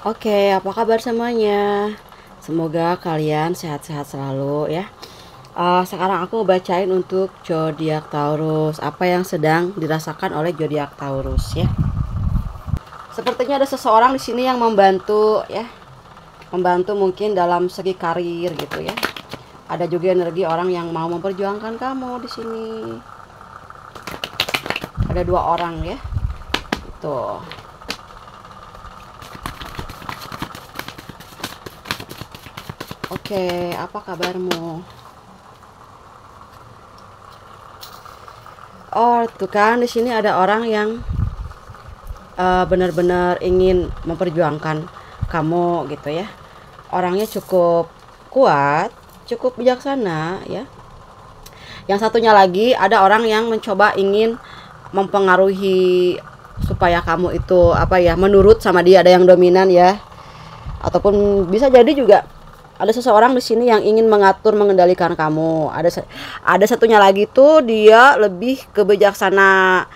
Oke, apa kabar semuanya? Semoga kalian sehat-sehat selalu ya. Sekarang aku ngebacain untuk zodiak Taurus. Apa yang sedang dirasakan oleh zodiak Taurus ya? Sepertinya ada seseorang di sini yang membantu ya, membantu mungkin dalam segi karir gitu ya. Ada juga energi orang yang mau memperjuangkan kamu di sini. Ada dua orang ya. Tuh. Oke, apa kabarmu? Oh, tuh kan di sini ada orang yang benar-benar ingin memperjuangkan kamu gitu ya. Orangnya cukup kuat, cukup bijaksana ya. Yang satunya lagi ada orang yang mencoba ingin mempengaruhi supaya kamu itu apa ya, menurut sama dia, ada yang dominan ya. Ataupun bisa jadi juga ada seseorang di sini yang ingin mengatur, mengendalikan kamu. Ada satunya lagi tuh dia lebih ke bijaksana,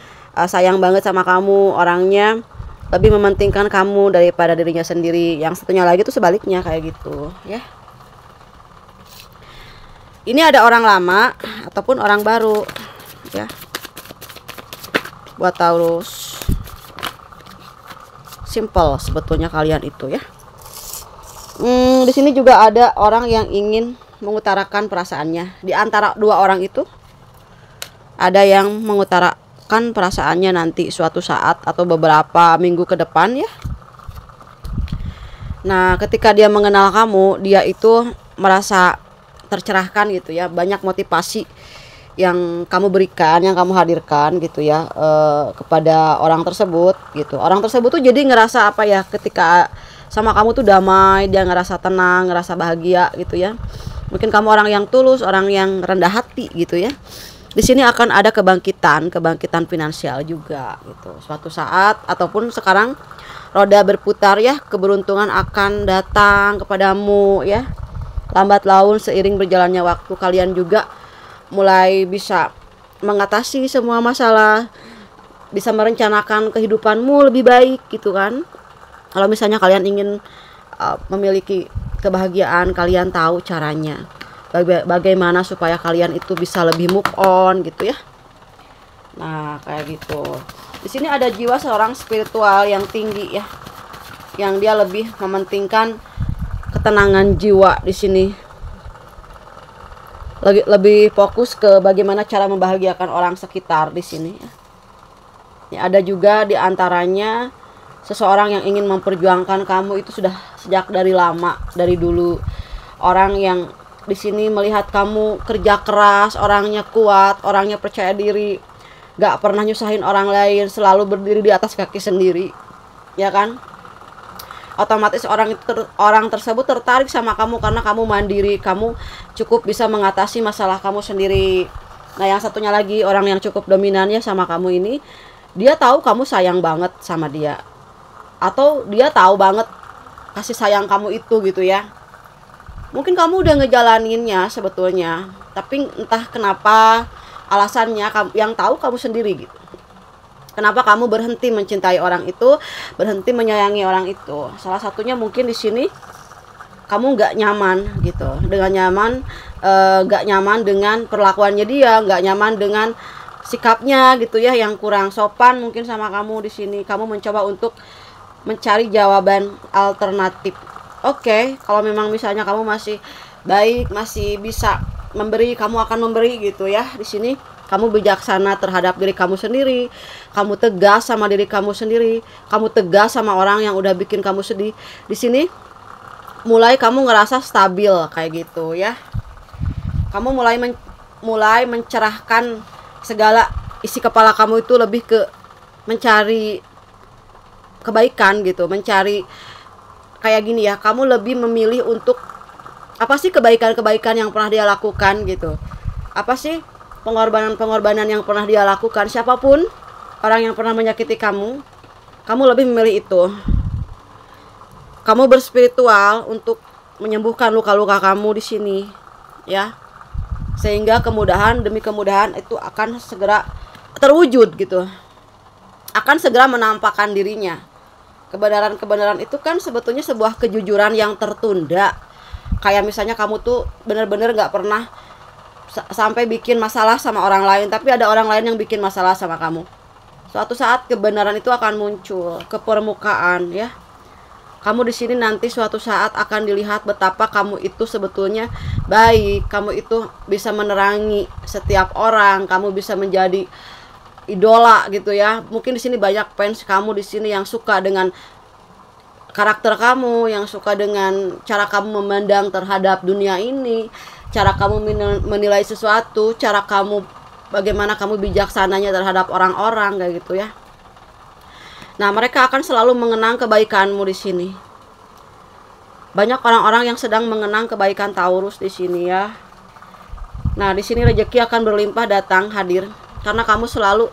sayang banget sama kamu, orangnya lebih mementingkan kamu daripada dirinya sendiri. Yang satunya lagi tuh sebaliknya kayak gitu ya. Ini ada orang lama ataupun orang baru ya. Buat Taurus. Simple sebetulnya kalian itu ya. Di sini juga ada orang yang ingin mengutarakan perasaannya. Di antara dua orang itu ada yang mengutarakan perasaannya nanti suatu saat atau beberapa minggu ke depan ya. Nah, ketika dia mengenal kamu, dia itu merasa tercerahkan gitu ya. Banyak motivasi yang kamu berikan, yang kamu hadirkan gitu ya, kepada orang tersebut gitu. Orang tersebut tuh jadi ngerasa apa ya, ketika sama kamu tuh damai, dia ngerasa tenang, ngerasa bahagia gitu ya. Mungkin kamu orang yang tulus, orang yang rendah hati gitu ya. Di sini akan ada kebangkitan finansial juga gitu. Suatu saat ataupun sekarang roda berputar ya, keberuntungan akan datang kepadamu ya. Lambat laun seiring berjalannya waktu kalian juga mulai bisa mengatasi semua masalah, bisa merencanakan kehidupanmu lebih baik gitu kan. Kalau misalnya kalian ingin memiliki kebahagiaan, kalian tahu caranya. Bagaimana supaya kalian itu bisa lebih move on gitu ya. Nah, kayak gitu. Di sini ada jiwa seorang spiritual yang tinggi ya. Yang dia lebih mementingkan ketenangan jiwa di sini. Lebih fokus ke bagaimana cara membahagiakan orang sekitar di sini ya. Ya, ada juga di antaranya seseorang yang ingin memperjuangkan kamu itu sudah sejak dari lama, dari dulu. Orang yang di sini melihat kamu kerja keras, orangnya kuat, orangnya percaya diri, gak pernah nyusahin orang lain, selalu berdiri di atas kaki sendiri, ya kan? Otomatis orang tersebut tertarik sama kamu karena kamu mandiri, kamu cukup bisa mengatasi masalah kamu sendiri. Nah, yang satunya lagi orang yang cukup dominannya sama kamu ini, dia tahu kamu sayang banget sama dia. Atau dia tahu banget kasih sayang kamu itu gitu ya. Mungkin kamu udah ngejalaninnya sebetulnya, tapi entah kenapa alasannya yang tahu kamu sendiri gitu. Kenapa kamu berhenti mencintai orang itu, berhenti menyayangi orang itu? Salah satunya mungkin di sini kamu nggak nyaman gitu, nggak nyaman dengan perlakuannya dia, nggak nyaman dengan sikapnya gitu ya, yang kurang sopan mungkin sama kamu di sini. Kamu mencoba untuk mencari jawaban alternatif. Oke, kalau memang misalnya kamu masih baik, masih bisa memberi, kamu akan memberi gitu ya. Di sini kamu bijaksana terhadap diri kamu sendiri, kamu tegas sama diri kamu sendiri, kamu tegas sama orang yang udah bikin kamu sedih. Di sini mulai kamu ngerasa stabil kayak gitu ya. Kamu mulai mencerahkan segala isi kepala kamu itu, lebih ke mencari kebaikan gitu, mencari kayak gini ya, kamu lebih memilih untuk apa sih kebaikan-kebaikan yang pernah dia lakukan gitu, apa sih pengorbanan-pengorbanan yang pernah dia lakukan, siapapun orang yang pernah menyakiti kamu, kamu lebih memilih itu. Kamu berspiritual untuk menyembuhkan luka-luka kamu di sini ya, sehingga kemudahan demi kemudahan itu akan segera terwujud gitu, akan segera menampakkan dirinya. Kebenaran-kebenaran itu kan sebetulnya sebuah kejujuran yang tertunda. Kayak misalnya kamu tuh bener-bener gak pernah sampai bikin masalah sama orang lain, tapi ada orang lain yang bikin masalah sama kamu. Suatu saat kebenaran itu akan muncul ke permukaan ya. Kamu di sini nanti suatu saat akan dilihat betapa kamu itu sebetulnya baik, kamu itu bisa menerangi setiap orang, kamu bisa menjadi idola gitu ya. Mungkin di sini banyak fans kamu di sini yang suka dengan karakter kamu, yang suka dengan cara kamu memandang terhadap dunia ini, cara kamu menilai sesuatu, cara kamu bagaimana kamu bijaksananya terhadap orang-orang kayak gitu ya. Nah, mereka akan selalu mengenang kebaikanmu di sini. Banyak orang-orang yang sedang mengenang kebaikan Taurus di sini ya. Nah, di sini rezeki akan berlimpah datang hadir karena kamu selalu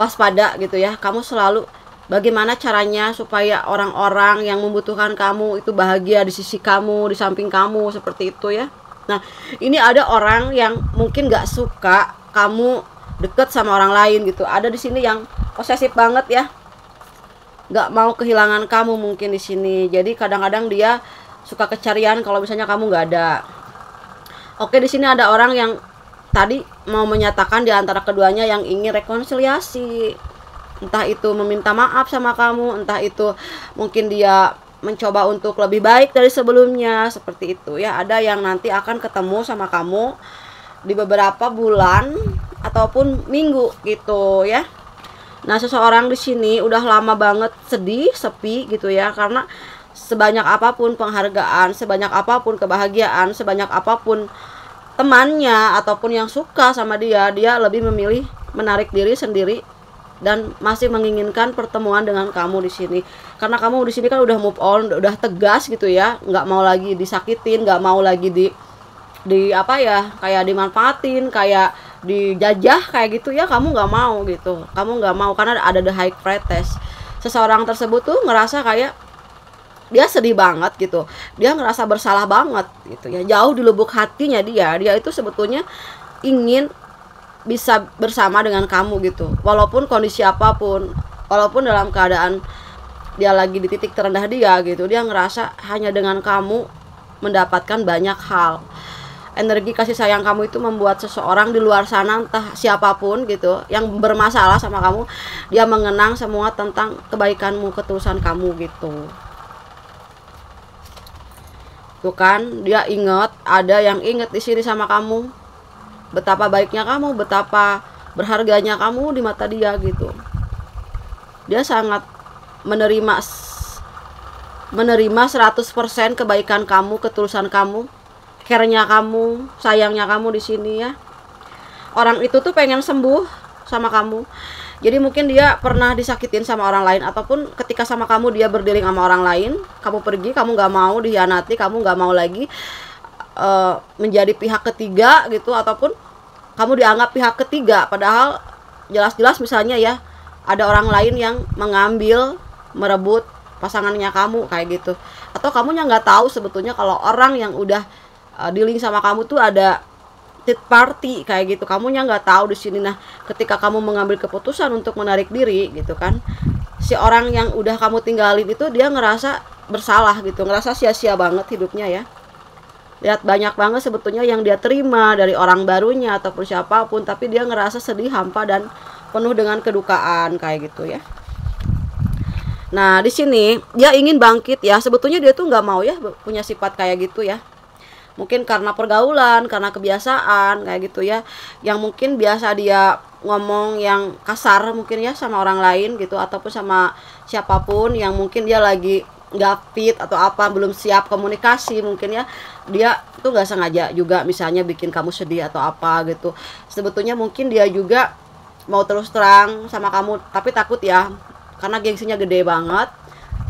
waspada gitu ya. Kamu selalu bagaimana caranya supaya orang-orang yang membutuhkan kamu itu bahagia di sisi kamu, di samping kamu, seperti itu ya. Nah, ini ada orang yang mungkin gak suka kamu deket sama orang lain gitu. Ada di sini yang posesif banget ya, gak mau kehilangan kamu mungkin di sini. Jadi kadang-kadang dia suka kecarian kalau misalnya kamu gak ada. Oke, di sini ada orang yang tadi mau menyatakan di antara keduanya yang ingin rekonsiliasi. Entah itu meminta maaf sama kamu, entah itu mungkin dia mencoba untuk lebih baik dari sebelumnya, seperti itu ya. Ada yang nanti akan ketemu sama kamu di beberapa bulan ataupun minggu gitu ya. Nah, seseorang di sini udah lama banget sedih, sepi gitu ya, karena sebanyak apapun penghargaan, sebanyak apapun kebahagiaan, sebanyak apapun temannya ataupun yang suka sama dia, dia lebih memilih menarik diri sendiri dan masih menginginkan pertemuan dengan kamu di sini. Karena kamu di sini kan udah move on, udah tegas gitu ya, nggak mau lagi disakitin, nggak mau lagi di apa ya, kayak dimanfaatin, kayak dijajah kayak gitu ya. Kamu nggak mau gitu, kamu nggak mau karena ada the high pretest. Seseorang tersebut tuh ngerasa kayak dia sedih banget gitu, dia ngerasa bersalah banget gitu ya. Jauh di lubuk hatinya dia itu sebetulnya ingin bisa bersama dengan kamu gitu, walaupun kondisi apapun, walaupun dalam keadaan dia lagi di titik terendah dia gitu, dia ngerasa hanya dengan kamu mendapatkan banyak hal. Energi kasih sayang kamu itu membuat seseorang di luar sana, entah siapapun gitu, yang bermasalah sama kamu, dia mengenang semua tentang kebaikanmu, ketulusan kamu gitu. Tuh kan, dia ingat, ada yang ingat di sini sama kamu, betapa baiknya kamu, betapa berharganya kamu di mata dia gitu. Dia sangat menerima 100% kebaikan kamu, ketulusan kamu, care-nya kamu, sayangnya kamu di sini ya. Orang itu tuh pengen sembuh sama kamu. Jadi mungkin dia pernah disakitin sama orang lain, ataupun ketika sama kamu dia berdealing sama orang lain, kamu pergi, kamu gak mau dihianati, kamu gak mau lagi menjadi pihak ketiga gitu, ataupun kamu dianggap pihak ketiga, padahal jelas-jelas misalnya ya ada orang lain yang mengambil, merebut pasangannya kamu kayak gitu. Atau kamunya nggak tahu sebetulnya kalau orang yang udah dealing sama kamu tuh ada third party kayak gitu, kamunya nggak tahu di sini. Nah, ketika kamu mengambil keputusan untuk menarik diri gitu kan, si orang yang udah kamu tinggalin itu dia ngerasa bersalah gitu, ngerasa sia-sia banget hidupnya ya. Lihat, banyak banget sebetulnya yang dia terima dari orang barunya ataupun siapapun, tapi dia ngerasa sedih, hampa, dan penuh dengan kedukaan kayak gitu ya. Nah, di sini dia ingin bangkit ya. Sebetulnya dia tuh nggak mau ya punya sifat kayak gitu ya. Mungkin karena pergaulan, karena kebiasaan kayak gitu ya, yang mungkin biasa dia ngomong yang kasar mungkin ya sama orang lain gitu, ataupun sama siapapun yang mungkin dia lagi nggak fit atau apa, belum siap komunikasi mungkin ya, dia tuh nggak sengaja juga misalnya bikin kamu sedih atau apa gitu. Sebetulnya mungkin dia juga mau terus terang sama kamu, tapi takut ya karena gengsinya gede banget,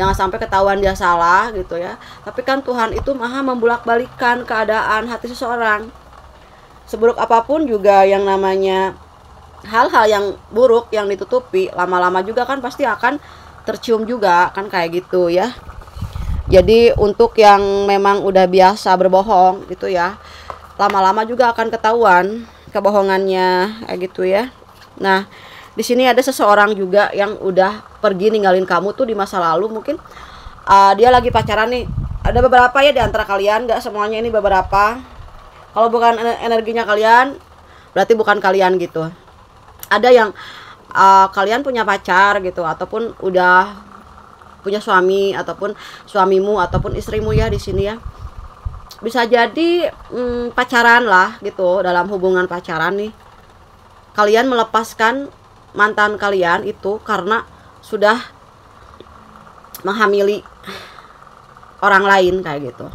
jangan sampai ketahuan dia salah gitu ya. Tapi kan Tuhan itu maha membulak-balikan keadaan hati seseorang. Seburuk apapun juga yang namanya hal-hal yang buruk yang ditutupi, lama-lama juga kan pasti akan tercium juga kan kayak gitu ya. Jadi untuk yang memang udah biasa berbohong gitu ya, lama-lama juga akan ketahuan kebohongannya kayak gitu ya. Nah, Di sini ada seseorang juga yang udah pergi ninggalin kamu tuh di masa lalu. Mungkin dia lagi pacaran nih. Ada beberapa ya di antara kalian, nggak semuanya, ini beberapa. Kalau bukan energinya kalian, berarti bukan kalian gitu. Ada yang kalian punya pacar gitu, ataupun udah punya suami, ataupun suamimu ataupun istrimu ya di sini ya. Bisa jadi pacaran lah gitu, dalam hubungan pacaran nih. Kalian melepaskan mantan kalian itu karena sudah menghamili orang lain kayak gitu.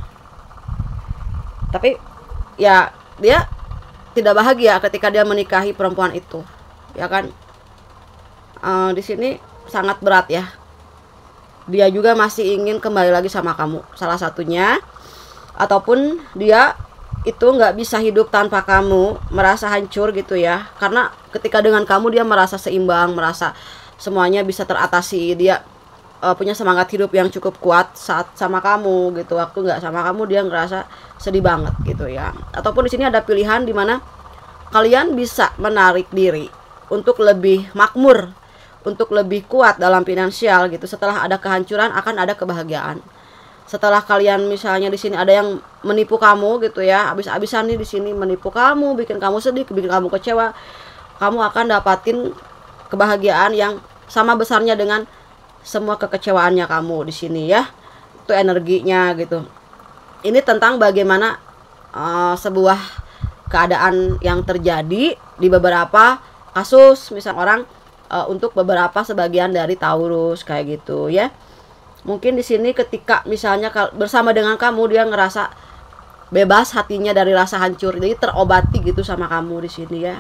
Tapi ya dia tidak bahagia ketika dia menikahi perempuan itu, ya kan? Di sini sangat berat ya. Dia juga masih ingin kembali lagi sama kamu, salah satunya, ataupun dia itu nggak bisa hidup tanpa kamu, merasa hancur gitu ya. Karena ketika dengan kamu dia merasa seimbang, merasa semuanya bisa teratasi. Dia punya semangat hidup yang cukup kuat saat sama kamu gitu. Waktu nggak sama kamu dia ngerasa sedih banget gitu ya. Ataupun di sini ada pilihan dimana kalian bisa menarik diri untuk lebih makmur, untuk lebih kuat dalam finansial gitu. Setelah ada kehancuran akan ada kebahagiaan. Setelah kalian misalnya di sini ada yang menipu kamu gitu ya, habis-habisan nih di sini menipu kamu, bikin kamu sedih, bikin kamu kecewa, kamu akan dapatin kebahagiaan yang sama besarnya dengan semua kekecewaannya kamu di sini ya. Itu energinya gitu. Ini tentang bagaimana sebuah keadaan yang terjadi di beberapa kasus, misal orang untuk beberapa sebagian dari Taurus kayak gitu ya. Mungkin di sini ketika misalnya bersama dengan kamu dia ngerasa bebas hatinya dari rasa hancur, jadi terobati gitu sama kamu di sini ya.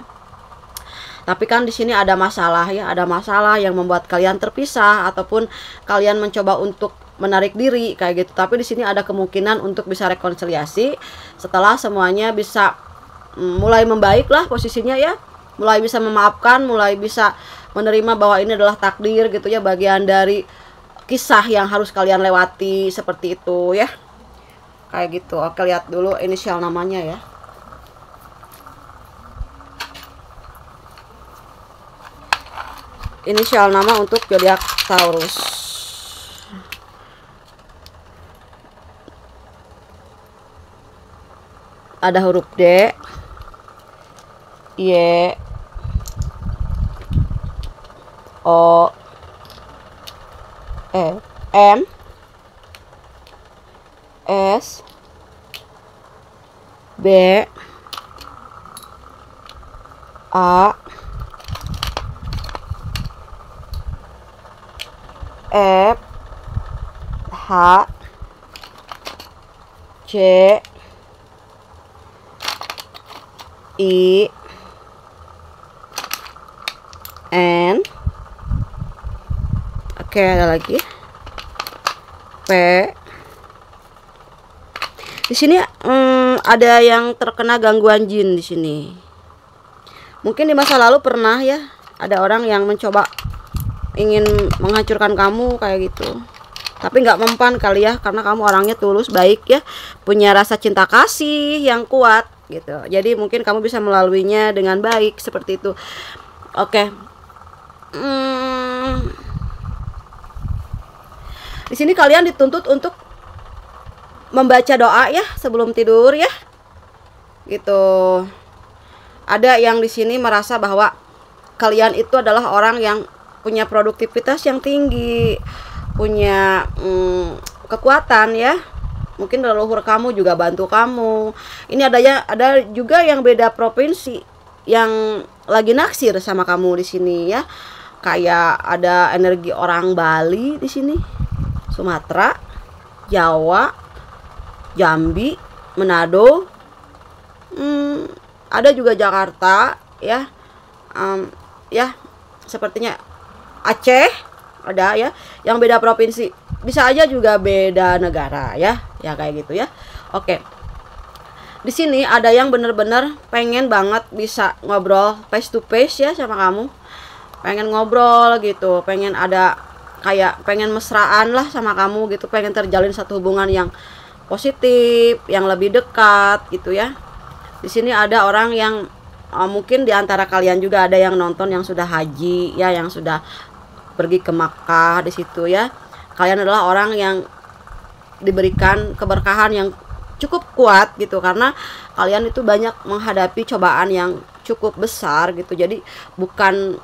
Tapi kan di sini ada masalah ya, ada masalah yang membuat kalian terpisah ataupun kalian mencoba untuk menarik diri kayak gitu. Tapi di sini ada kemungkinan untuk bisa rekonsiliasi setelah semuanya bisa mulai membaik lah posisinya ya, mulai bisa memaafkan, mulai bisa menerima bahwa ini adalah takdir gitu ya, bagian dari kisah yang harus kalian lewati seperti itu ya. Kayak gitu. Oke, lihat dulu inisial namanya ya. Inisial nama untuk zodiak Taurus. Ada huruf D, Y, O, M, S, B, A, F, H, C, I, N. Oke, ada lagi P. Di sini ada yang terkena gangguan jin di sini. Mungkin di masa lalu pernah ya ada orang yang mencoba ingin menghancurkan kamu kayak gitu. Tapi nggak mempan kali ya, karena kamu orangnya tulus, baik ya, punya rasa cinta kasih yang kuat gitu. Jadi mungkin kamu bisa melaluinya dengan baik seperti itu. Oke. Di sini kalian dituntut untuk membaca doa ya sebelum tidur ya. Gitu. Ada yang di sini merasa bahwa kalian itu adalah orang yang punya produktivitas yang tinggi, punya kekuatan ya. Mungkin leluhur kamu juga bantu kamu. Ini ada juga yang beda provinsi yang lagi naksir sama kamu di sini ya. Kayak ada energi orang Bali di sini, Sumatera, Jawa, Jambi, Manado, ada juga Jakarta ya, ya sepertinya Aceh ada ya, yang beda provinsi, bisa aja juga beda negara ya, ya kayak gitu ya. Oke, di sini ada yang bener-bener pengen banget bisa ngobrol face to face ya sama kamu, pengen ngobrol gitu, pengen ada kayak pengen mesraan lah sama kamu gitu, pengen terjalin satu hubungan yang positif, yang lebih dekat gitu ya. Di sini ada orang yang mungkin di antara kalian juga ada yang nonton yang sudah haji ya, yang sudah pergi ke Makkah. Di situ ya, kalian adalah orang yang diberikan keberkahan yang cukup kuat gitu, karena kalian itu banyak menghadapi cobaan yang cukup besar gitu. Jadi bukan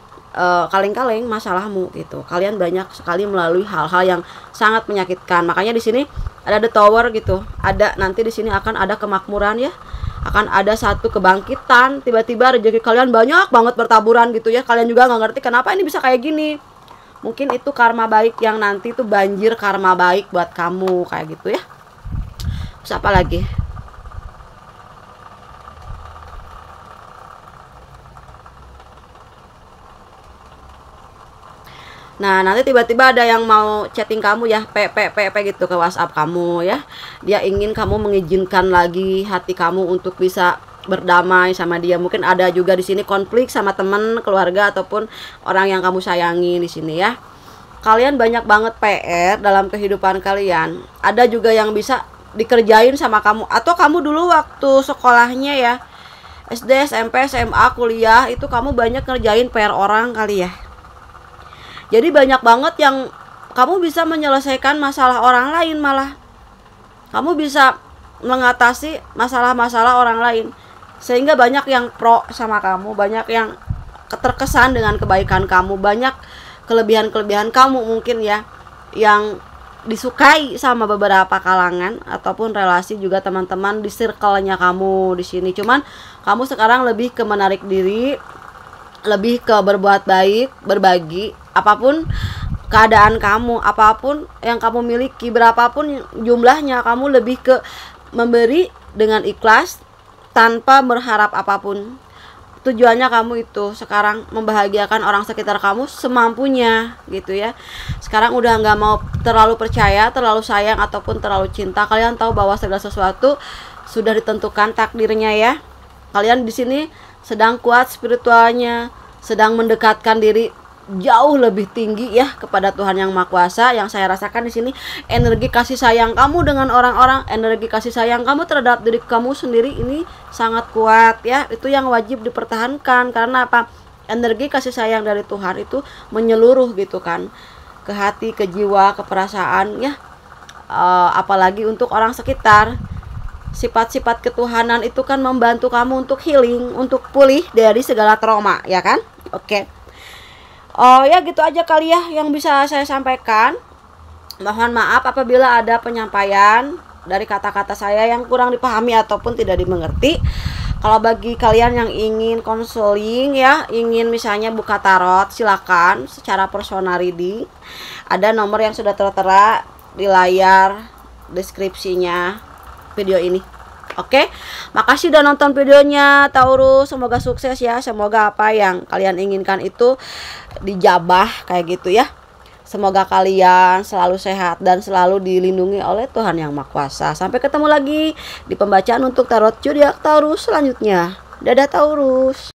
kaleng-kaleng masalahmu gitu. Kalian banyak sekali melalui hal-hal yang sangat menyakitkan. Makanya di sini ada the tower gitu. Ada nanti di sini akan ada kemakmuran ya. Akan ada satu kebangkitan. Tiba-tiba rezeki kalian banyak banget bertaburan gitu ya. Kalian juga nggak ngerti kenapa ini bisa kayak gini. Mungkin itu karma baik yang nanti itu banjir karma baik buat kamu kayak gitu ya. Terus apa lagi? Nah, nanti tiba-tiba ada yang mau chatting kamu ya, gitu ke WhatsApp kamu ya. Dia ingin kamu mengizinkan lagi hati kamu untuk bisa berdamai sama dia. Mungkin ada juga di sini konflik sama teman, keluarga ataupun orang yang kamu sayangi di sini ya. Kalian banyak banget PR dalam kehidupan kalian. Ada juga yang bisa dikerjain sama kamu, atau kamu dulu waktu sekolahnya ya, SD, SMP, SMA, kuliah, itu kamu banyak ngerjain PR orang kali ya. Jadi banyak banget yang kamu bisa menyelesaikan masalah orang lain, malah kamu bisa mengatasi masalah-masalah orang lain, sehingga banyak yang pro sama kamu, banyak yang terkesan dengan kebaikan kamu, banyak kelebihan-kelebihan kamu mungkin ya, yang disukai sama beberapa kalangan ataupun relasi juga teman-teman di circle-nya kamu di sini. Cuman kamu sekarang lebih ke menarik diri, lebih ke berbuat baik, berbagi, apapun keadaan kamu, apapun yang kamu miliki, berapapun jumlahnya, kamu lebih ke memberi dengan ikhlas tanpa berharap apapun. Tujuannya kamu itu sekarang membahagiakan orang sekitar kamu semampunya gitu ya. Sekarang udah nggak mau terlalu percaya, terlalu sayang ataupun terlalu cinta. Kalian tahu bahwa segala sesuatu sudah ditentukan takdirnya ya. Kalian di sini sedang kuat spiritualnya, sedang mendekatkan diri jauh lebih tinggi ya kepada Tuhan Yang Maha Kuasa. Yang saya rasakan di sini energi kasih sayang kamu dengan orang-orang, energi kasih sayang kamu terhadap diri kamu sendiri ini sangat kuat ya. Itu yang wajib dipertahankan, karena apa? Energi kasih sayang dari Tuhan itu menyeluruh gitu kan, ke hati, ke jiwa, ke perasaan ya. Apalagi untuk orang sekitar. Sifat-sifat ketuhanan itu kan membantu kamu untuk healing, untuk pulih dari segala trauma ya kan. Oke. Oh ya, gitu aja kali ya yang bisa saya sampaikan. Mohon maaf apabila ada penyampaian dari kata-kata saya yang kurang dipahami ataupun tidak dimengerti. Kalau bagi kalian yang ingin konseling ya, ingin misalnya buka tarot, silakan secara personal reading. Ada nomor yang sudah tertera di layar deskripsinya video ini. Oke, makasih udah nonton videonya Taurus. Semoga sukses ya. Semoga apa yang kalian inginkan itu dijabah kayak gitu ya. Semoga kalian selalu sehat dan selalu dilindungi oleh Tuhan Yang Maha Kuasa. Sampai ketemu lagi di pembacaan untuk tarot zodiak Taurus selanjutnya. Dadah Taurus.